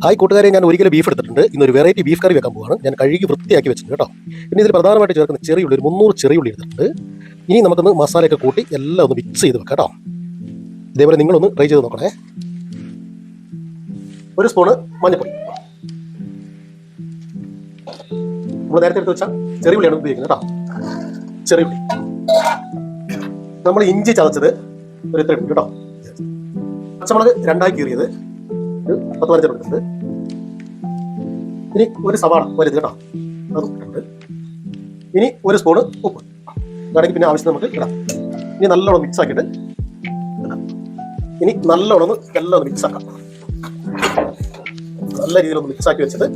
Hi കൂട്ടുകാരെ, ഞാൻ ഒരിക്കലും ബീഫ് എടുത്തിട്ടുണ്ട്. ഇന്നൊരു വെറൈറ്റി ബീഫ് കറി വെക്കാൻ പോവാണ്. ഞാൻ കഴുകി വൃത്തിയാക്കി വെച്ചിട്ടുണ്ട് കേട്ടോ. പിന്നെ ഇതിൽ പ്രധാനമായിട്ട് ചേർക്കുന്ന ചെറിയുള്ളി, ഒരു 300 ചെറിയുള്ളി എടുത്തിട്ടുണ്ട്. ഇനി നമുക്കൊന്ന് മസാലയൊക്കെ കൂട്ടി എല്ലാം ഒന്ന് മിക്സ് ചെയ്ത് വെക്കാം കേട്ടോ. ഇതേപോലെ നിങ്ങളൊന്ന് ട്രൈ ചെയ്ത് നോക്കണേ. ഒരു സ്പൂണ് മഞ്ഞൾപ്പൊടി. നമ്മൾ നേരത്തെ എടുത്ത് വെച്ചാൽ ചെറിയുള്ളിയാണ് ഉപയോഗിക്കുന്നത് കേട്ടോ. ചെറിയുള്ളി. നമ്മൾ ഇഞ്ചി ചതച്ചത് ഒരു ഇത്ര ഇട്ടുണ്ട് കേട്ടോ. പച്ചമുളക് 2 കീറിയത് 10-15 എടുത്തിട്ടുണ്ട്. ഇനി ഒരു സവാള വലുത് കേട്ടോ, അത് ഇട്ടിട്ടുണ്ട്. ഇനി ഒരു സ്പൂണ് ഉപ്പ് വേണമെങ്കിൽ പിന്നെ ആവശ്യം നമുക്ക് ഇടാം. ഇനി നല്ലോണം മിക്സ് ആക്കിയിട്ട് ഇടാം. ഇനി നല്ലോണം എല്ലാം ഒന്ന് മിക്സ് ആക്കാം. നല്ല രീതിയിലൊന്ന് മിക്സ് ആക്കി വെച്ചിട്ട്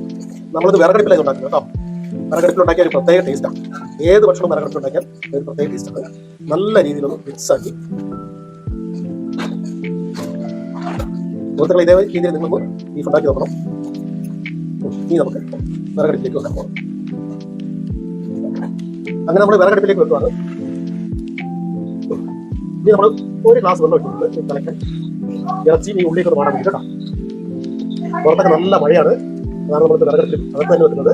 നമ്മളിത് വിറകടുപ്പിലായി ഉണ്ടാക്കുന്നത് കേട്ടോ. വിറകടുപ്പിലുണ്ടാക്കിയ ഒരു പ്രത്യേക ടേസ്റ്റാണ്. ഏത് ഭക്ഷണം വിറകടുപ്പിലുണ്ടാക്കിയാൽ ഒരു പ്രത്യേക ടേസ്റ്റാണ്. നല്ല രീതിയിലൊന്ന് മിക്സ് ആക്കി സുഹൃത്തുക്കൾ, ഇതേ രീതിയിൽ നിങ്ങളൊന്ന് ബീഫ് ഉണ്ടാക്കി നോക്കണം. ഇനി നമുക്ക് വിറകടുപ്പിലേക്ക് വെക്കാൻ പോകണം. അങ്ങനെ നമ്മൾ വിറകടുപ്പിലേക്ക് വെക്കുവാണ്. ഇനി നമ്മൾ ഒരു ഗ്ലാസ് വെള്ളം ഇട്ടിട്ടുണ്ട് തിളക്കാൻ. ഇറച്ചി ഈ ഉള്ളിലേക്ക് ഒന്ന് മാറാൻ വേണ്ടി കേട്ടോ. പുറത്തൊക്കെ നല്ല മഴയാണ്, അതാണ് നമ്മൾ വിറകടുപ്പിൽ അകത്ത് തന്നെ വെക്കുന്നത്.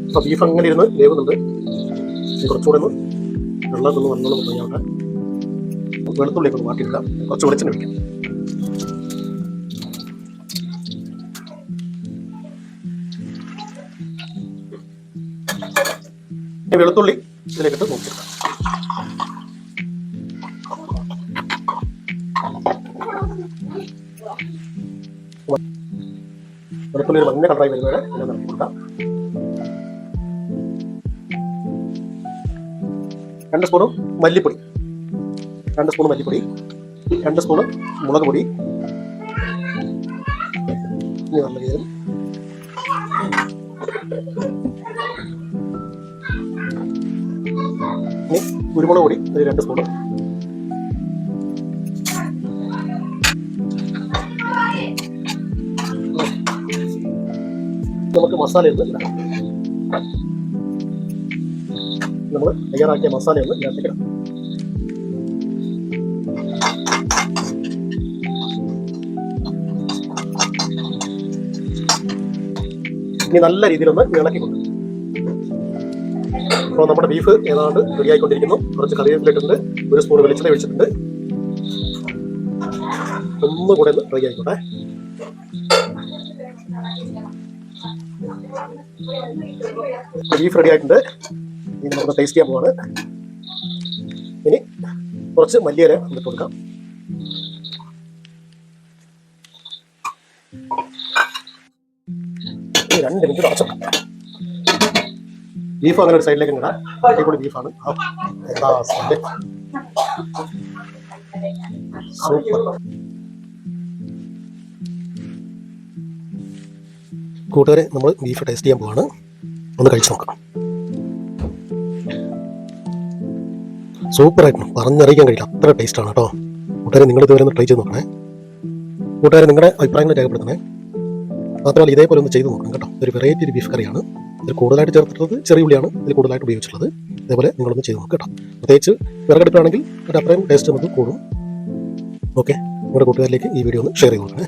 അപ്പൊ ബീഫ് അങ്ങനെ ഇരുന്ന് വേവുന്നുണ്ട്. കുറച്ചുകൂടെ ഒന്ന് വെള്ളം ഒന്ന് നല്ലോണം മതിയാവട്ടെ. വെളുത്തുള്ളിയൊക്കെ ഒന്ന് മാറ്റിയെടുക്കാം. കുറച്ച് വെളിച്ചെണ്ണ വയ്ക്കാം. വെളുത്തുള്ളി ഇതിലേക്കിട്ട് നോക്കിയെടുക്കാം. വെളുത്തുള്ളി ഒരു മഞ്ഞ കളറായി വരുന്നവരെ ഇങ്ങനെ നിറക്കി കൊടുക്കാം. 2 സ്പൂണ് മല്ലിപ്പൊടി, 2 സ്പൂണ് മല്ലിപ്പൊടി, 2 സ്പൂണ് മുളക് പൊടി. ഇനി നല്ല രീതിയിൽ ഇനി കുരുമുളക് പൊടി ഒരു 2 സ്പൂണ്. നമുക്ക് മസാലയൊന്ന് ഇടാം. നമ്മൾ തയ്യാറാക്കിയ മസാലയൊന്ന് ഇതിനകത്തേക്ക് ഇടാം. ഇനി നല്ല രീതിയിലൊന്ന് ഇളക്കി കൊടുക്കും. അപ്പോൾ നമ്മുടെ ബീഫ് ഏതാണ്ട് റെഡിയായിക്കൊണ്ടിരിക്കുന്നു. കുറച്ച് കറിവേപ്പില ഇട്ടിട്ടുണ്ട്, 1 സ്പൂൺ വെളിച്ചെണ്ണ ഒഴിച്ചിട്ടുണ്ട്. ഒന്നുകൂടെ ഒന്ന് ഫ്രൈ ആയിക്കോട്ടെ. ബീഫ് റെഡി ആയിട്ടുണ്ട്. ഇനി നമുക്ക് ടേസ്റ്റ് ചെയ്യാൻ പോവാണ്. ഇനി കുറച്ച് മല്ലിയില ഇട്ട് കൊടുക്കാം. ഇനി 2 മിനിറ്റ് അടച്ചോക്കാം. ബീഫ് അങ്ങനെ ഒരു സൈഡിലേക്ക് ഇടാം. അടിപൊളി ബീഫാണ്. സൂപ്പർ. കൂട്ടുകാരെ, നമ്മൾ ബീഫ് ടേസ്റ്റ് ചെയ്യാൻ പോവാണ്. ഒന്ന് കഴിച്ചു നോക്കാം. സൂപ്പറായിരുന്നു, പറഞ്ഞറിയിക്കാൻ കഴിയില്ല, അത്ര ടേസ്റ്റാണ് കേട്ടോ. കൂട്ടുകാരെ, നിങ്ങൾ ഇതുവരെ ഒന്ന് ട്രൈ ചെയ്ത് നോക്കണേ. കൂട്ടുകാരെ, നിങ്ങളുടെ അഭിപ്രായങ്ങൾ രേഖപ്പെടുത്തണേ. മാത്രമല്ല ഇതേപോലെ ഒന്ന് ചെയ്ത് നോക്കണം കേട്ടോ. ഒരു വെറൈറ്റി ഒരു ബീഫ് കറിയാണ്. ഇതിൽ കൂടുതലായിട്ട് ചേർത്തിട്ടുള്ളത് ചെറിയുള്ളിയാണ് ഇതിൽ കൂടുതലായിട്ട് ഉപയോഗിച്ചിട്ടുള്ളത്. ഇതേപോലെ നിങ്ങളൊന്ന് ചെയ്ത് നോക്കാം കേട്ടോ. പ്രത്യേകിച്ച് വിറകടുപ്പാണെങ്കിൽ ഒരു അത്രയും ടേസ്റ്റ് നമുക്ക് കൂടും. ഓക്കെ, നിങ്ങളുടെ കൂട്ടുകാരിലേക്ക് ഈ വീഡിയോ ഒന്ന് ഷെയർ ചെയ്ത് നോക്കണേ.